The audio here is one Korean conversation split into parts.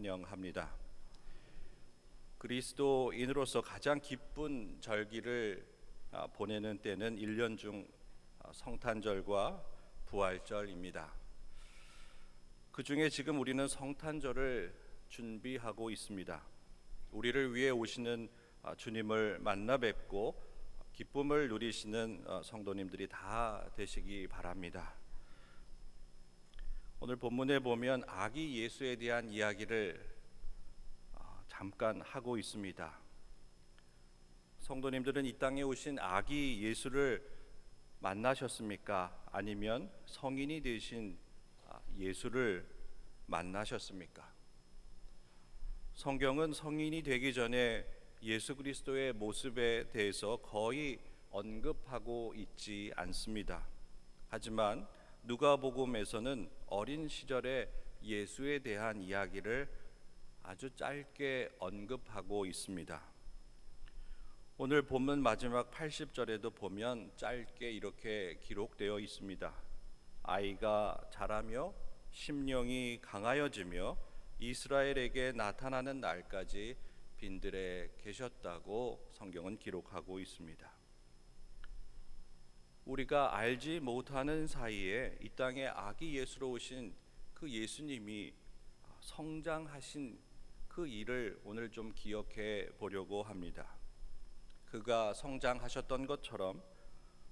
환영합니다. 그리스도인으로서 가장 기쁜 절기를 보내는 때는 1년 중 성탄절과 부활절입니다. 그 중에 지금 우리는 성탄절을 준비하고 있습니다. 우리를 위해 오시는 주님을 만나 뵙고 기쁨을 누리시는 성도님들이 다 되시기 바랍니다. 오늘 본문에 보면 아기 예수에 대한 이야기를 잠깐 하고 있습니다. 성도님들은 이 땅에 오신 아기 예수를 만나셨습니까? 아니면 성인이 되신 예수를 만나셨습니까? 성경은 성인이 되기 전에 예수 그리스도의 모습에 대해서 거의 언급하고 있지 않습니다. 하지만 누가복음에서는 어린 시절의 예수에 대한 이야기를 아주 짧게 언급하고 있습니다. 오늘 본문 마지막 80절에도 보면 짧게 이렇게 기록되어 있습니다. 아이가 자라며 심령이 강하여지며 이스라엘에게 나타나는 날까지 빈들에 계셨다고 성경은 기록하고 있습니다. 우리가 알지 못하는 사이에 이 땅에 아기 예수로 오신 그 예수님이 성장하신 그 일을 오늘 좀 기억해 보려고 합니다. 그가 성장하셨던 것처럼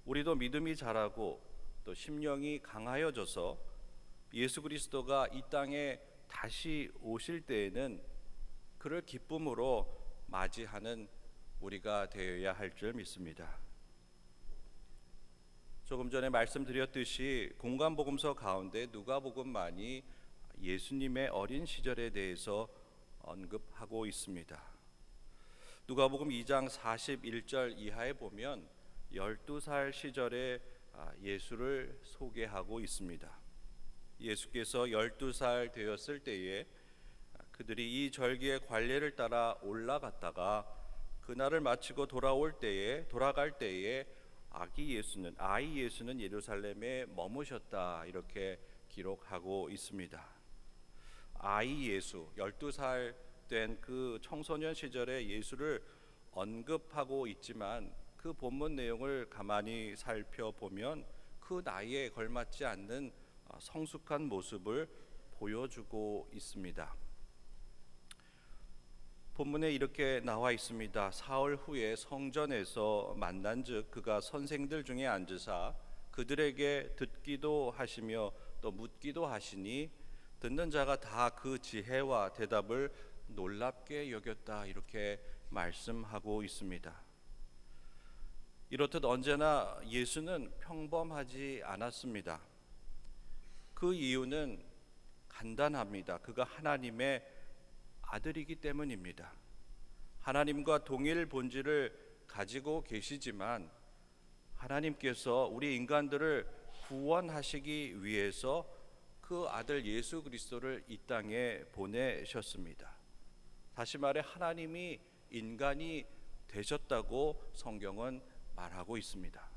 우리도 믿음이 자라고 또 심령이 강하여져서 예수 그리스도가 이 땅에 다시 오실 때에는 그를 기쁨으로 맞이하는 우리가 되어야 할 줄 믿습니다. 조금 전에 말씀드렸듯이 공관복음서 가운데 누가복음만이 예수님의 어린 시절에 대해서 언급하고 있습니다. 누가복음 2장 41절 이하에 보면 12살 시절에 예수를 소개하고 있습니다. 예수께서 12살 되었을 때에 그들이 이 절기의 관례를 따라 올라갔다가 그날을 마치고 돌아갈 때에 아이 예수는 예루살렘에 머무셨다 이렇게 기록하고 있습니다. 아이 예수 12살 된 그 청소년 시절의 예수를 언급하고 있지만 그 본문 내용을 가만히 살펴보면 그 나이에 걸맞지 않는 성숙한 모습을 보여주고 있습니다. 본문에 이렇게 나와 있습니다. 사흘 후에 성전에서 만난즉 그가 선생들 중에 앉으사 그들에게 듣기도 하시며 또 묻기도 하시니 듣는 자가 다 그 지혜와 대답을 놀랍게 여겼다 이렇게 말씀하고 있습니다. 이렇듯 언제나 예수는 평범하지 않았습니다. 그 이유는 간단합니다. 그가 하나님의 아들이기 때문입니다. 하나님과 동일 본질을 가지고 계시지만 하나님께서 우리 인간들을 구원하시기 위해서 그 아들 예수 그리스도를 이 땅에 보내셨습니다. 다시 말해 하나님이 인간이 되셨다고 성경은 말하고 있습니다.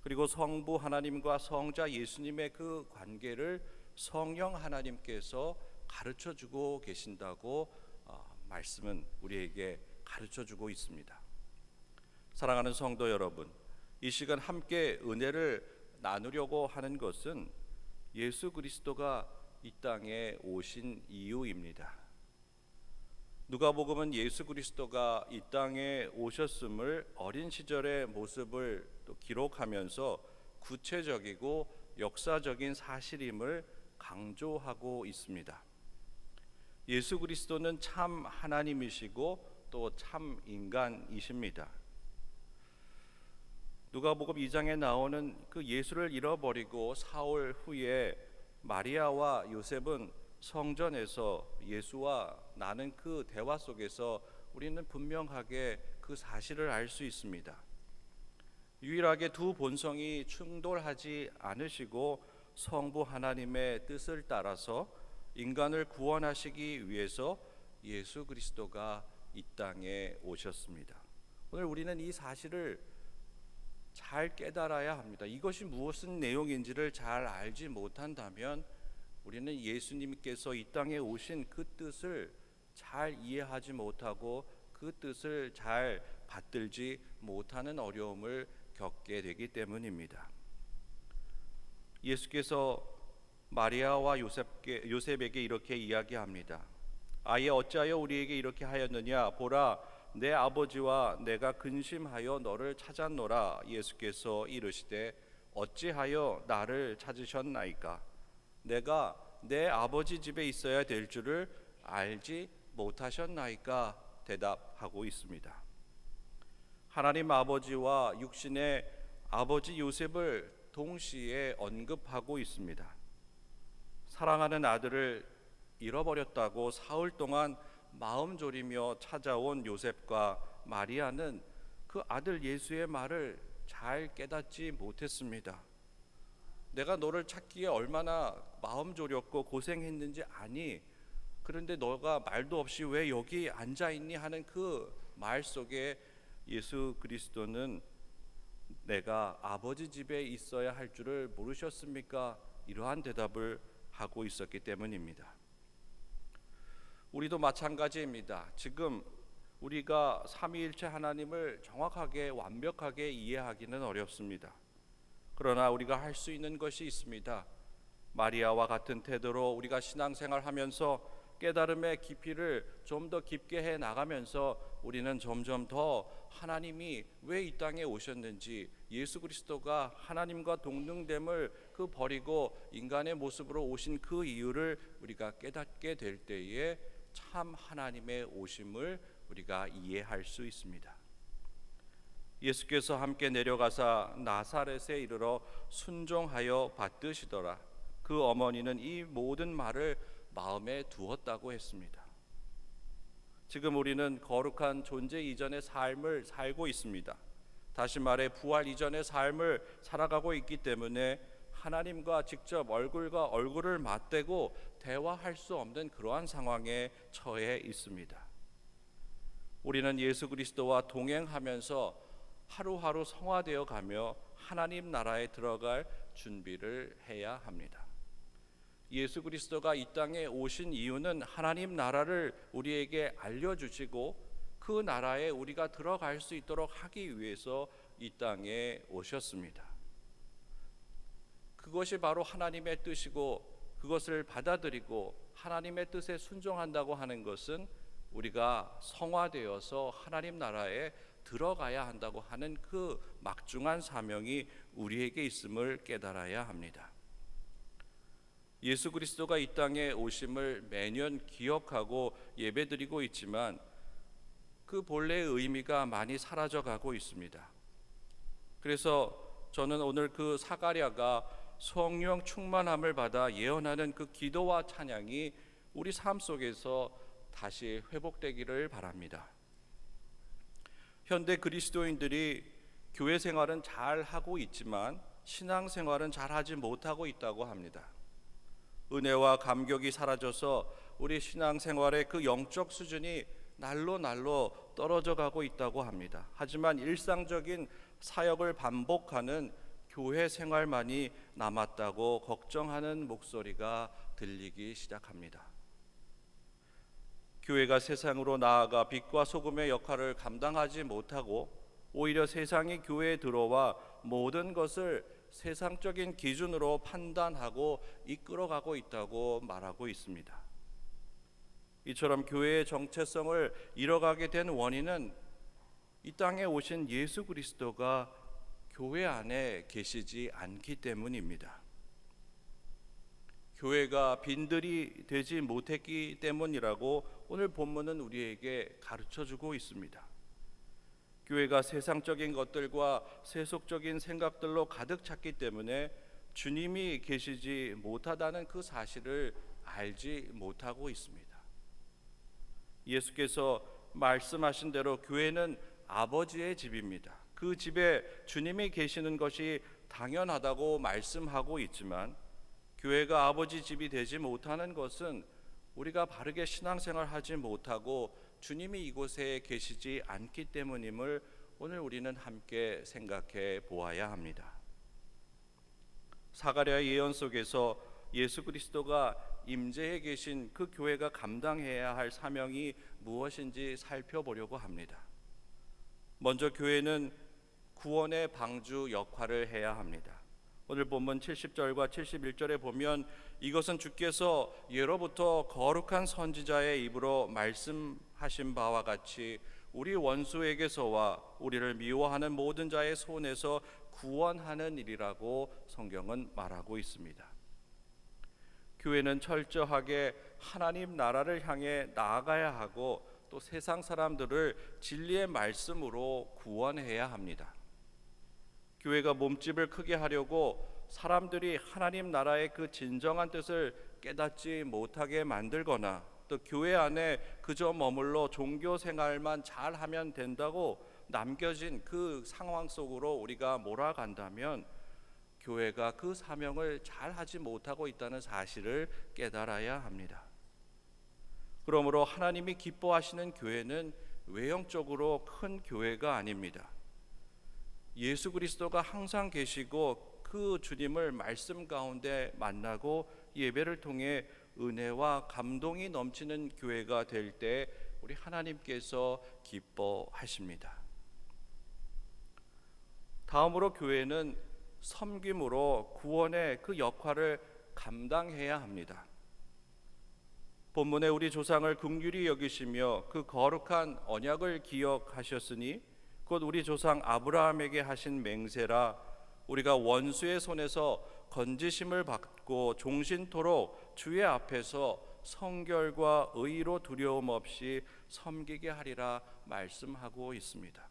그리고 성부 하나님과 성자 예수님의 그 관계를 성령 하나님께서 가르쳐주고 계신다고 말씀은 우리에게 가르쳐주고 있습니다. 사랑하는 성도 여러분, 이 시간 함께 은혜를 나누려고 하는 것은 예수 그리스도가 이 땅에 오신 이유입니다. 누가복음은 예수 그리스도가 이 땅에 오셨음을 어린 시절의 모습을 또 기록하면서 구체적이고 역사적인 사실임을 강조하고 있습니다. 예수 그리스도는 참 하나님이시고 또 참 인간이십니다. 누가복음 2장에 나오는 그 예수를 잃어버리고 사흘 후에 마리아와 요셉은 성전에서 예수와 나는 그 대화 속에서 우리는 분명하게 그 사실을 알 수 있습니다. 유일하게 두 본성이 충돌하지 않으시고 성부 하나님의 뜻을 따라서 인간을 구원하시기 위해서 예수 그리스도가 이 땅에 오셨습니다. 오늘 우리는 이 사실을 잘 깨달아야 합니다. 이것이 무슨 내용인지를 잘 알지 못한다면 우리는 예수님께서 이 땅에 오신 그 뜻을 잘 이해하지 못하고 그 뜻을 잘 받들지 못하는 어려움을 겪게 되기 때문입니다. 예수께서 마리아와 요셉에게 이렇게 이야기합니다. 아예 어찌하여 우리에게 이렇게 하였느냐? 보라, 내 아버지와 내가 근심하여 너를 찾았노라. 예수께서 이르시되 어찌하여 나를 찾으셨나이까? 내가 내 아버지 집에 있어야 될 줄을 알지 못하셨나이까? 대답하고 있습니다. 하나님 아버지와 육신의 아버지 요셉을 동시에 언급하고 있습니다. 사랑하는 아들을 잃어버렸다고 사흘 동안 마음 졸이며 찾아온 요셉과 마리아는 그 아들 예수의 말을 잘 깨닫지 못했습니다. 내가 너를 찾기에 얼마나 마음 졸였고 고생했는지 아니? 그런데 너가 말도 없이 왜 여기 앉아있니? 하는 그 말 속에 예수 그리스도는 내가 아버지 집에 있어야 할 줄을 모르셨습니까? 이러한 대답을 하고 있었기 때문입니다. 우리도 마찬가지입니다. 지금 우리가 삼위일체 하나님을 정확하게 완벽하게 이해하기는 어렵습니다. 그러나 우리가 할 수 있는 것이 있습니다. 마리아와 같은 태도로 우리가 신앙생활하면서 깨달음의 깊이를 좀 더 깊게 해 나가면서 우리는 점점 더 하나님이 왜 이 땅에 오셨는지, 예수 그리스도가 하나님과 동등됨을 버리고 인간의 모습으로 오신 그 이유를 우리가 깨닫게 될 때에 참 하나님의 오심을 우리가 이해할 수 있습니다. 예수께서 함께 내려가사 나사렛에 이르러 순종하여 받드시더라. 그 어머니는 이 모든 말을 마음에 두었다고 했습니다. 지금 우리는 거룩한 존재 이전의 삶을 살고 있습니다. 다시 말해 부활 이전의 삶을 살아가고 있기 때문에 하나님과 직접 얼굴과 얼굴을 맞대고 대화할 수 없는 그러한 상황에 처해 있습니다. 우리는 예수 그리스도와 동행하면서 하루하루 성화되어 가며 하나님 나라에 들어갈 준비를 해야 합니다. 예수 그리스도가 이 땅에 오신 이유는 하나님 나라를 우리에게 알려주시고 그 나라에 우리가 들어갈 수 있도록 하기 위해서 이 땅에 오셨습니다. 그것이 바로 하나님의 뜻이고 그것을 받아들이고 하나님의 뜻에 순종한다고 하는 것은 우리가 성화되어서 하나님 나라에 들어가야 한다고 하는 그 막중한 사명이 우리에게 있음을 깨달아야 합니다. 예수 그리스도가 이 땅에 오심을 매년 기억하고 예배드리고 있지만 그 본래의 의미가 많이 사라져가고 있습니다. 그래서 저는 오늘 그 사가랴가 성령 충만함을 받아 예언하는 그 기도와 찬양이 우리 삶 속에서 다시 회복되기를 바랍니다. 현대 그리스도인들이 교회 생활은 잘 하고 있지만 신앙 생활은 잘 하지 못하고 있다고 합니다. 은혜와 감격이 사라져서 우리 신앙 생활의 그 영적 수준이 날로 떨어져 가고 있다고 합니다. 하지만 일상적인 사역을 반복하는 교회 생활만이 남았다고 걱정하는 목소리가 들리기 시작합니다. 교회가 세상으로 나아가 빛과 소금의 역할을 감당하지 못하고 오히려 세상이 교회에 들어와 모든 것을 세상적인 기준으로 판단하고 이끌어가고 있다고 말하고 있습니다. 이처럼 교회의 정체성을 잃어가게 된 원인은 이 땅에 오신 예수 그리스도가 교회 안에 계시지 않기 때문입니다. 교회가 빈들이 되지 못했기 때문이라고 오늘 본문은 우리에게 가르쳐주고 있습니다. 교회가 세상적인 것들과 세속적인 생각들로 가득 찼기 때문에 주님이 계시지 못하다는 그 사실을 알지 못하고 있습니다. 예수께서 말씀하신 대로 교회는 아버지의 집입니다. 그 집에 주님이 계시는 것이 당연하다고 말씀하고 있지만 교회가 아버지 집이 되지 못하는 것은 우리가 바르게 신앙생활하지 못하고 주님이 이곳에 계시지 않기 때문임을 오늘 우리는 함께 생각해 보아야 합니다. 사가랴의 예언 속에서 예수 그리스도가 임재해 계신 그 교회가 감당해야 할 사명이 무엇인지 살펴보려고 합니다. 먼저 교회는 구원의 방주 역할을 해야 합니다. 오늘 본문 70절과 71절에 보면 이것은 주께서 예로부터 거룩한 선지자의 입으로 말씀하신 바와 같이 우리 원수에게서와 우리를 미워하는 모든 자의 손에서 구원하는 일이라고 성경은 말하고 있습니다. 교회는 철저하게 하나님 나라를 향해 나아가야 하고 또 세상 사람들을 진리의 말씀으로 구원해야 합니다. 교회가 몸집을 크게 하려고 사람들이 하나님 나라의 그 진정한 뜻을 깨닫지 못하게 만들거나 또 교회 안에 그저 머물러 종교 생활만 잘하면 된다고 남겨진 그 상황 속으로 우리가 몰아간다면 교회가 그 사명을 잘하지 못하고 있다는 사실을 깨달아야 합니다. 그러므로 하나님이 기뻐하시는 교회는 외형적으로 큰 교회가 아닙니다. 예수 그리스도가 항상 계시고 그 주님을 말씀 가운데 만나고 예배를 통해 은혜와 감동이 넘치는 교회가 될 때 우리 하나님께서 기뻐하십니다. 다음으로 교회는 섬김으로 구원의 그 역할을 감당해야 합니다. 본문에 우리 조상을 긍휼히 여기시며 그 거룩한 언약을 기억하셨으니 곧 우리 조상 아브라함에게 하신 맹세라 우리가 원수의 손에서 건지심을 받고 종신토록 주의 앞에서 성결과 의로 두려움 없이 섬기게 하리라 말씀하고 있습니다.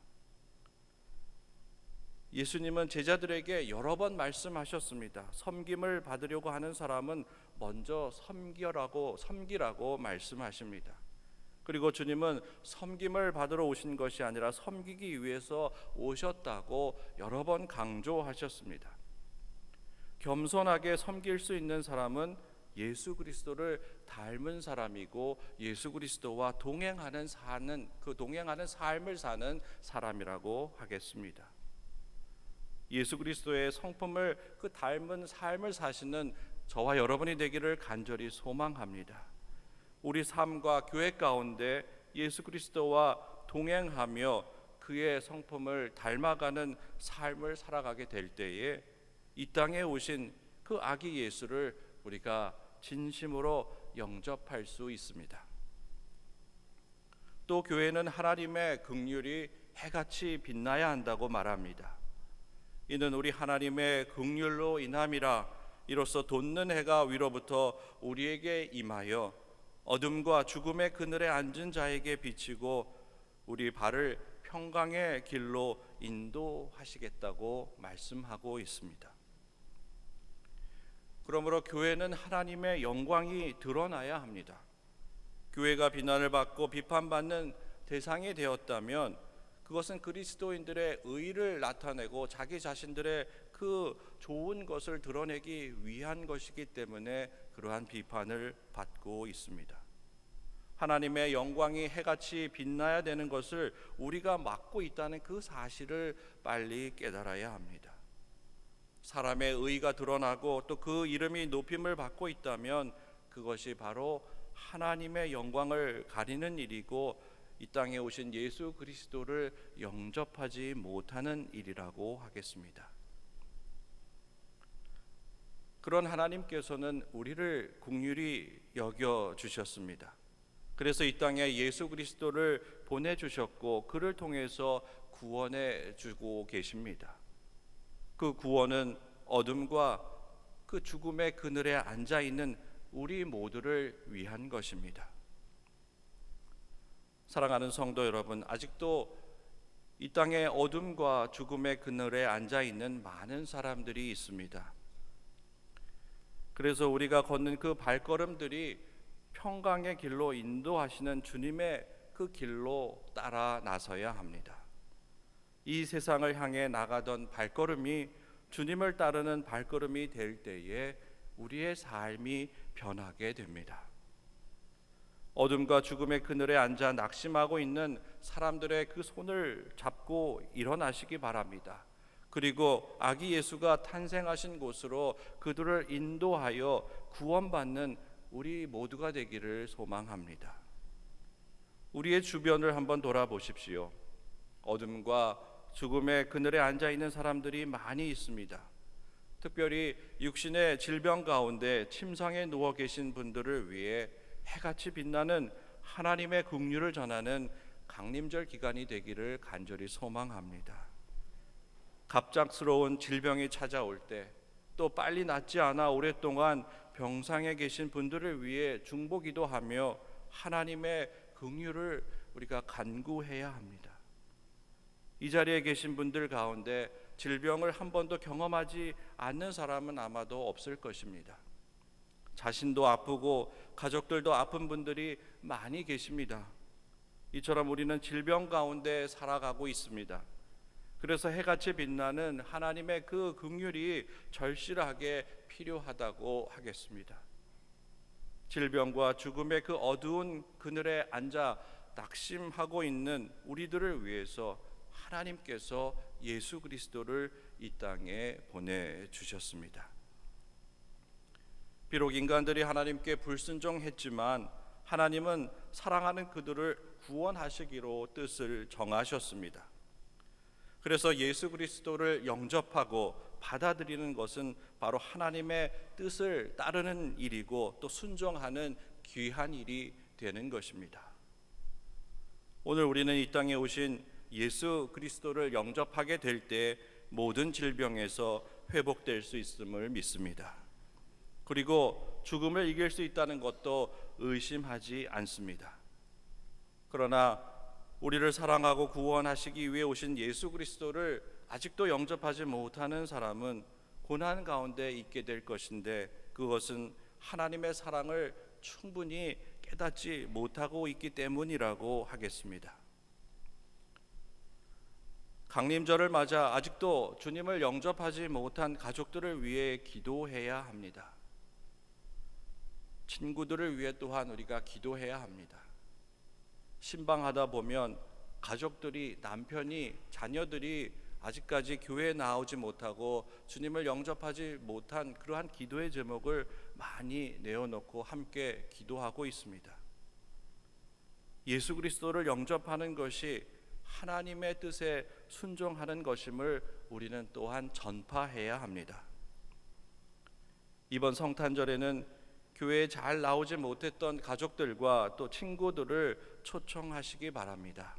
예수님은 제자들에게 여러 번 말씀하셨습니다. 섬김을 받으려고 하는 사람은 먼저 섬기라고 말씀하십니다. 그리고 주님은 섬김을 받으러 오신 것이 아니라 섬기기 위해서 오셨다고 여러 번 강조하셨습니다. 겸손하게 섬길 수 있는 사람은 예수 그리스도를 닮은 사람이고 예수 그리스도와 동행하는 삶을 사는 사람이라고 하겠습니다. 예수 그리스도의 성품을 그 닮은 삶을 사시는 저와 여러분이 되기를 간절히 소망합니다. 우리 삶과 교회 가운데 예수 그리스도와 동행하며 그의 성품을 닮아가는 삶을 살아가게 될 때에 이 땅에 오신 그 아기 예수를 우리가 진심으로 영접할 수 있습니다. 또 교회는 하나님의 긍휼이 해같이 빛나야 한다고 말합니다. 이는 우리 하나님의 긍휼로 인함이라 이로써 돋는 해가 위로부터 우리에게 임하여 어둠과 죽음의 그늘에 앉은 자에게 비치고 우리 발을 평강의 길로 인도하시겠다고 말씀하고 있습니다. 그러므로 교회는 하나님의 영광이 드러나야 합니다. 교회가 비난을 받고 비판받는 대상이 되었다면 그것은 그리스도인들의 의를 나타내고 자기 자신들의 그 좋은 것을 드러내기 위한 것이기 때문에 그러한 비판을 받고 있습니다. 하나님의 영광이 해같이 빛나야 되는 것을 우리가 맡고 있다는 그 사실을 빨리 깨달아야 합니다. 사람의 의가 드러나고 또 그 이름이 높임을 받고 있다면 그것이 바로 하나님의 영광을 가리는 일이고 이 땅에 오신 예수 그리스도를 영접하지 못하는 일이라고 하겠습니다. 그런 하나님께서는 우리를 긍휼히 여겨 주셨습니다. 그래서 이 땅에 예수 그리스도를 보내주셨고 그를 통해서 구원해 주고 계십니다. 그 구원은 어둠과 그 죽음의 그늘에 앉아있는 우리 모두를 위한 것입니다. 사랑하는 성도 여러분, 아직도 이 땅의 어둠과 죽음의 그늘에 앉아있는 많은 사람들이 있습니다. 그래서 우리가 걷는 그 발걸음들이 평강의 길로 인도하시는 주님의 그 길로 따라 나서야 합니다. 이 세상을 향해 나가던 발걸음이 주님을 따르는 발걸음이 될 때에 우리의 삶이 변하게 됩니다. 어둠과 죽음의 그늘에 앉아 낙심하고 있는 사람들의 그 손을 잡고 일어나시기 바랍니다. 그리고 아기 예수가 탄생하신 곳으로 그들을 인도하여 구원받는 우리 모두가 되기를 소망합니다. 우리의 주변을 한번 돌아보십시오. 어둠과 죽음의 그늘에 앉아 있는 사람들이 많이 있습니다. 특별히 육신의 질병 가운데 침상에 누워 계신 분들을 위해 해같이 빛나는 하나님의 긍휼을 전하는 강림절 기간이 되기를 간절히 소망합니다. 갑작스러운 질병이 찾아올 때, 또 빨리 낫지 않아 오랫동안 병상에 계신 분들을 위해 중보기도하며 하나님의 긍휼을 우리가 간구해야 합니다. 이 자리에 계신 분들 가운데 질병을 한 번도 경험하지 않는 사람은 아마도 없을 것입니다. 자신도 아프고 가족들도 아픈 분들이 많이 계십니다. 이처럼 우리는 질병 가운데 살아가고 있습니다. 그래서 해같이 빛나는 하나님의 그 긍휼이 절실하게 필요하다고 하겠습니다. 질병과 죽음의 그 어두운 그늘에 앉아 낙심하고 있는 우리들을 위해서 하나님께서 예수 그리스도를 이 땅에 보내주셨습니다. 비록 인간들이 하나님께 불순종했지만 하나님은 사랑하는 그들을 구원하시기로 뜻을 정하셨습니다. 그래서 예수 그리스도를 영접하고 받아들이는 것은 바로 하나님의 뜻을 따르는 일이고 또 순종하는 귀한 일이 되는 것입니다. 오늘 우리는 이 땅에 오신 예수 그리스도를 영접하게 될 때 모든 질병에서 회복될 수 있음을 믿습니다. 그리고 죽음을 이길 수 있다는 것도 의심하지 않습니다. 그러나 우리를 사랑하고 구원하시기 위해 오신 예수 그리스도를 아직도 영접하지 못하는 사람은 고난 가운데 있게 될 것인데, 그것은 하나님의 사랑을 충분히 깨닫지 못하고 있기 때문이라고 하겠습니다. 강림절을 맞아 아직도 주님을 영접하지 못한 가족들을 위해 기도해야 합니다. 친구들을 위해 또한 우리가 기도해야 합니다. 신방하다 보면 가족들이, 남편이, 자녀들이 아직까지 교회에 나오지 못하고 주님을 영접하지 못한 그러한 기도의 제목을 많이 내어놓고 함께 기도하고 있습니다. 예수 그리스도를 영접하는 것이 하나님의 뜻에 순종하는 것임을 우리는 또한 전파해야 합니다. 이번 성탄절에는 교회에 잘 나오지 못했던 가족들과 또 친구들을 초청하시기 바랍니다.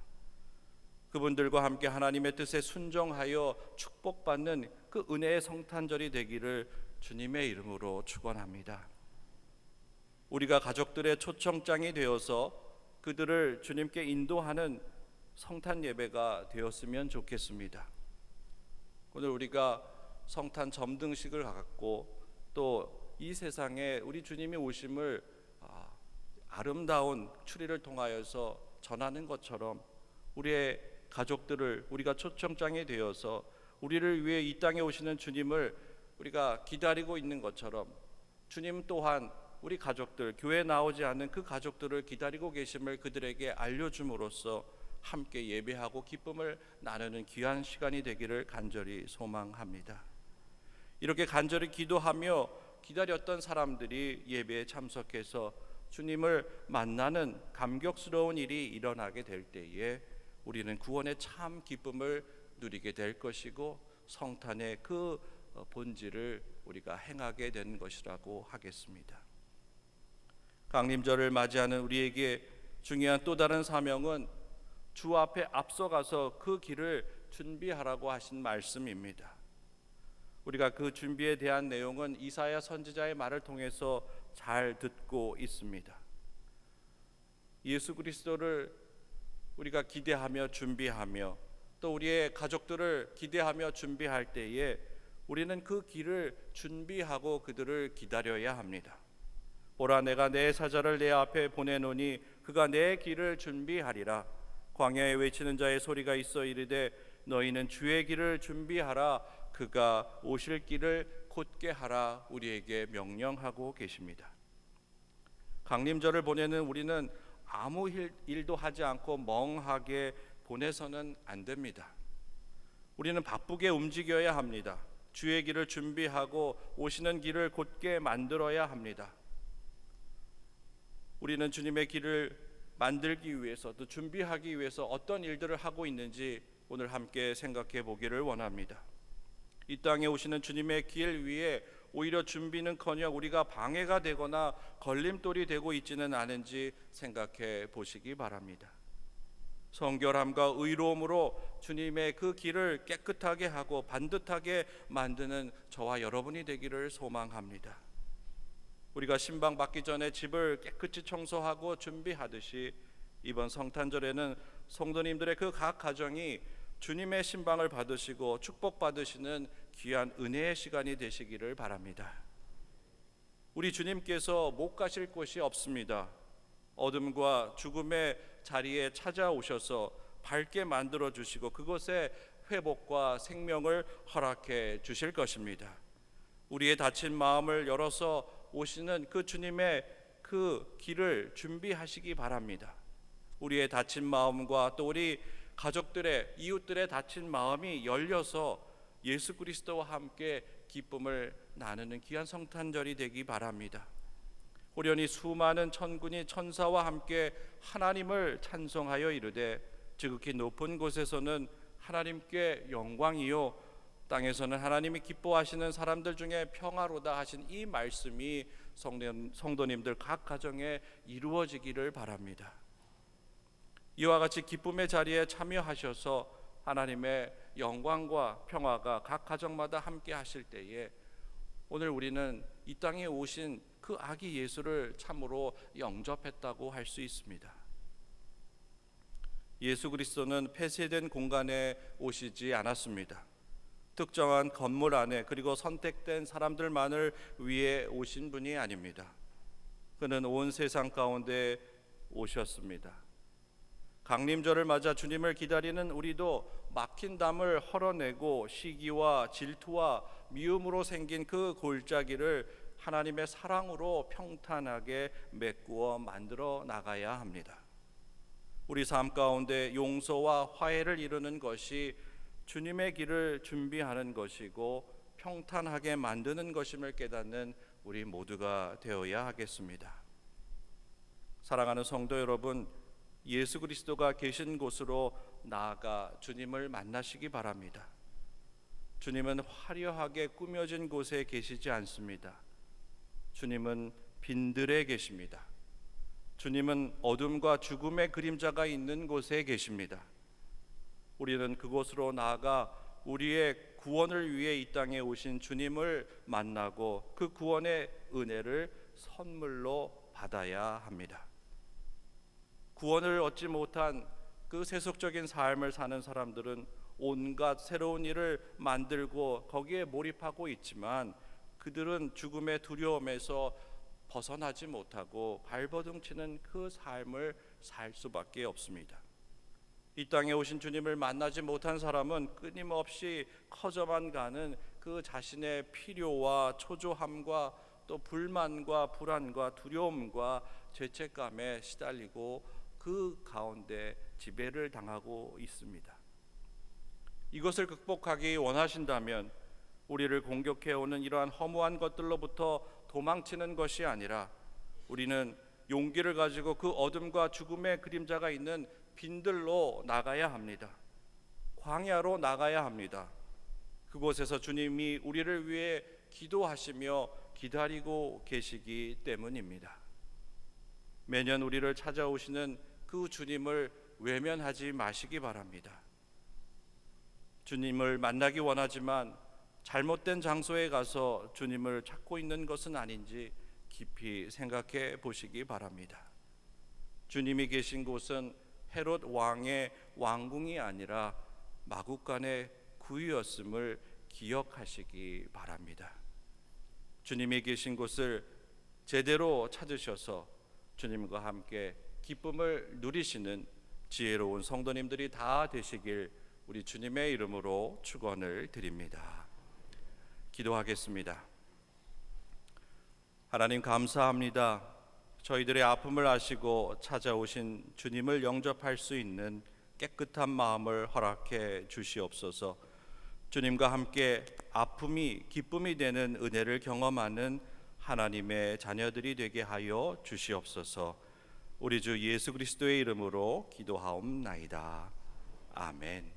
그분들과 함께 하나님의 뜻에 순종하여 축복받는 그 은혜의 성탄절이 되기를 주님의 이름으로 축원합니다. 우리가 가족들의 초청장이 되어서 그들을 주님께 인도하는 성탄 예배가 되었으면 좋겠습니다. 오늘 우리가 성탄 점등식을 갖고 또 이 세상에 우리 주님이 오심을 아름다운 추리를 통하여서 전하는 것처럼 우리의 가족들을 우리가 초청장이 되어서 우리를 위해 이 땅에 오시는 주님을 우리가 기다리고 있는 것처럼 주님 또한 우리 가족들, 교회에 나오지 않는 그 가족들을 기다리고 계심을 그들에게 알려줌으로써 함께 예배하고 기쁨을 나누는 귀한 시간이 되기를 간절히 소망합니다. 이렇게 간절히 기도하며 기다렸던 사람들이 예배에 참석해서 주님을 만나는 감격스러운 일이 일어나게 될 때에 우리는 구원의 참 기쁨을 누리게 될 것이고 성탄의 그 본질을 우리가 행하게 되는 것이라고 하겠습니다. 강림절을 맞이하는 우리에게 중요한 또 다른 사명은 주 앞에 앞서가서 그 길을 준비하라고 하신 말씀입니다. 우리가 그 준비에 대한 내용은 이사야 선지자의 말을 통해서 잘 듣고 있습니다. 예수 그리스도를 우리가 기대하며 준비하며 또 우리의 가족들을 기대하며 준비할 때에 우리는 그 길을 준비하고 그들을 기다려야 합니다. 보라, 내가 내 사자를 내 앞에 보내노니 그가 내 길을 준비하리라. 광야에 외치는 자의 소리가 있어 이르되 너희는 주의 길을 준비하라. 그가 오실 길을 곧게 하라. 우리에게 명령하고 계십니다. 강림절을 보내는 우리는 아무 일도 하지 않고 멍하게 보내서는 안 됩니다. 우리는 바쁘게 움직여야 합니다. 주의 길을 준비하고 오시는 길을 곧게 만들어야 합니다. 우리는 주님의 길을 만들기 위해서, 또 준비하기 위해서 어떤 일들을 하고 있는지 오늘 함께 생각해 보기를 원합니다. 이 땅에 오시는 주님의 길 위에 오히려 준비는커녕 우리가 방해가 되거나 걸림돌이 되고 있지는 않은지 생각해 보시기 바랍니다. 성결함과 의로움으로 주님의 그 길을 깨끗하게 하고 반듯하게 만드는 저와 여러분이 되기를 소망합니다. 우리가 신방 받기 전에 집을 깨끗이 청소하고 준비하듯이 이번 성탄절에는 성도님들의 그 각 가정이 주님의 신방을 받으시고 축복받으시는 귀한 은혜의 시간이 되시기를 바랍니다. 우리 주님께서 못 가실 곳이 없습니다. 어둠과 죽음의 자리에 찾아오셔서 밝게 만들어 주시고 그곳에 회복과 생명을 허락해 주실 것입니다. 우리의 닫힌 마음을 열어서 오시는 그 주님의 그 길을 준비하시기 바랍니다. 우리의 닫힌 마음과 또 우리 가족들의, 이웃들의 닫힌 마음이 열려서 예수 그리스도와 함께 기쁨을 나누는 귀한 성탄절이 되기 바랍니다. 호련히 수많은 천군이 천사와 함께 하나님을 찬송하여 이르되 지극히 높은 곳에서는 하나님께 영광이요 땅에서는 하나님이 기뻐하시는 사람들 중에 평화로다 하신 이 말씀이 성도님들 각 가정에 이루어지기를 바랍니다. 이와 같이 기쁨의 자리에 참여하셔서 하나님의 영광과 평화가 각 가정마다 함께 하실 때에 오늘 우리는 이 땅에 오신 그 아기 예수를 참으로 영접했다고 할 수 있습니다. 예수 그리스도는 폐쇄된 공간에 오시지 않았습니다. 특정한 건물 안에 그리고 선택된 사람들만을 위해 오신 분이 아닙니다. 그는 온 세상 가운데 오셨습니다. 강림절을 맞아 주님을 기다리는 우리도 막힌 담을 헐어내고 시기와 질투와 미움으로 생긴 그 골짜기를 하나님의 사랑으로 평탄하게 메꾸어 만들어 나가야 합니다. 우리 삶 가운데 용서와 화해를 이루는 것이 주님의 길을 준비하는 것이고 평탄하게 만드는 것임을 깨닫는 우리 모두가 되어야 하겠습니다. 사랑하는 성도 여러분, 예수 그리스도가 계신 곳으로 나아가 주님을 만나시기 바랍니다. 주님은 화려하게 꾸며진 곳에 계시지 않습니다. 주님은 빈들에 계십니다. 주님은 어둠과 죽음의 그림자가 있는 곳에 계십니다. 우리는 그곳으로 나아가 우리의 구원을 위해 이 땅에 오신 주님을 만나고 그 구원의 은혜를 선물로 받아야 합니다. 구원을 얻지 못한 그 세속적인 삶을 사는 사람들은 온갖 새로운 일을 만들고 거기에 몰입하고 있지만 그들은 죽음의 두려움에서 벗어나지 못하고 발버둥 치는 그 삶을 살 수밖에 없습니다. 이 땅에 오신 주님을 만나지 못한 사람은 끊임없이 커져만 가는 그 자신의 필요와 초조함과 또 불만과 불안과 두려움과 죄책감에 시달리고 그 가운데 지배를 당하고 있습니다. 이것을 극복하기 원하신다면 우리를 공격해오는 이러한 허무한 것들로부터 도망치는 것이 아니라 우리는 용기를 가지고 그 어둠과 죽음의 그림자가 있는 빈들로 나가야 합니다. 광야로 나가야 합니다. 그곳에서 주님이 우리를 위해 기도하시며 기다리고 계시기 때문입니다. 매년 우리를 찾아오시는 그 주님을 외면하지 마시기 바랍니다. 주님을 만나기 원하지만 잘못된 장소에 가서 주님을 찾고 있는 것은 아닌지 깊이 생각해 보시기 바랍니다. 주님이 계신 곳은 헤롯 왕의 왕궁이 아니라 마구간의 구유였음을 기억하시기 바랍니다. 주님이 계신 곳을 제대로 찾으셔서 주님과 함께 기쁨을 누리시는 지혜로운 성도님들이 다 되시길 우리 주님의 이름으로 축원을 드립니다. 기도하겠습니다. 하나님 감사합니다. 저희들의 아픔을 아시고 찾아오신 주님을 영접할 수 있는 깨끗한 마음을 허락해 주시옵소서. 주님과 함께 아픔이 기쁨이 되는 은혜를 경험하는 하나님의 자녀들이 되게 하여 주시옵소서. 우리 주 예수 그리스도의 이름으로 기도하옵나이다. 아멘.